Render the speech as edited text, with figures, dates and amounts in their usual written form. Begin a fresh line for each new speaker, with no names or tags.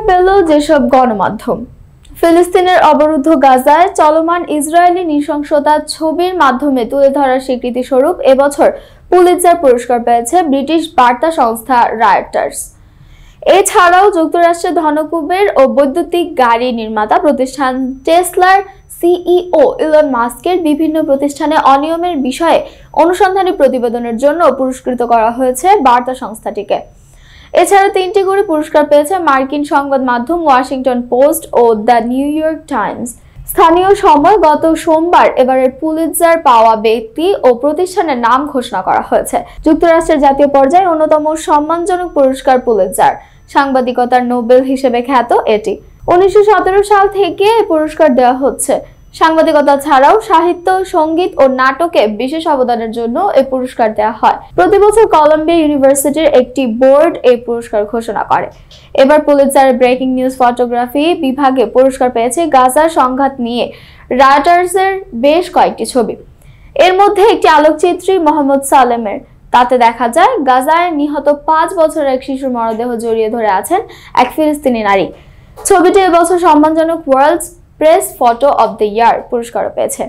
পেল যেসব গণমাধ্যম। ফিলিস্তিনের অবরুদ্ধ গাজায় চলমান ইসরায়েলি নৃশংসতা ছবির মাধ্যমে তুলে ধরার স্বীকৃতি স্বরূপ এবছর পুলিৎজার পুরস্কার পেয়েছে ব্রিটিশ বার্তা সংস্থা রয়টার্স। এছাড়াও যুক্তরাষ্ট্রের ধনকুবের ও বৈদ্যুতিক গাড়ি নির্মাতা প্রতিষ্ঠান টেসলার সিইও ইলন মাস্কের বিভিন্ন প্রতিষ্ঠানে অনিয়মের বিষয়ে অনুসন্ধানী প্রতিবেদনের জন্য পুরস্কৃত করা হয়েছে বার্তা সংস্থাটিকে। এছাড়া 3টি করে পুরস্কার পেয়েছে মার্কিন সংবাদ মাধ্যম ওয়াশিংটন পোস্ট ও দ্য নিউ ইয়র্ক টাইমস। স্থানীয় সময় গত সোমবার এবারের পুলিৎজার পাওয়া ব্যক্তি ও প্রতিষ্ঠানের নাম ঘোষণা করা হয়েছে। যুক্তরাষ্ট্রের জাতীয় পর্যায়ে অন্যতম সম্মানজনক পুরস্কার পুলিৎজার, সাংবাদিকতার নোবেল হিসেবে খ্যাত এটি। 1917 সাল থেকে এই পুরস্কার দেওয়া হচ্ছে। সাংবাদিকতা ছাড়াও সাহিত্য, সঙ্গীত ও নাটকে বিশেষ অবদানের জন্য এই পুরস্কার দেওয়া হয়। প্রতি বছর কলম্বিয়া ইউনিভার্সিটির একটি বোর্ড এই পুরস্কার ঘোষণা করে। এবার পুলিৎজারের ব্রেকিং নিউজ ফটোগ্রাফি বিভাগে পুরস্কার পেয়েছে গাজার সংঘাত নিয়ে রয়টার্সের বেশ কয়েকটি ছবি। এর মধ্যে একটি আলোকচিত্রী মোহাম্মদ সালেমের। তাতে দেখা যায় গাজায় নিহত 5 বছরের এক শিশুর মরদেহ জড়িয়ে ধরে আছেন এক ফিলিস্তিনি নারী। ছবিটি এবছর সম্মানজনক world press photo of the year পুরস্কার পেয়েছে।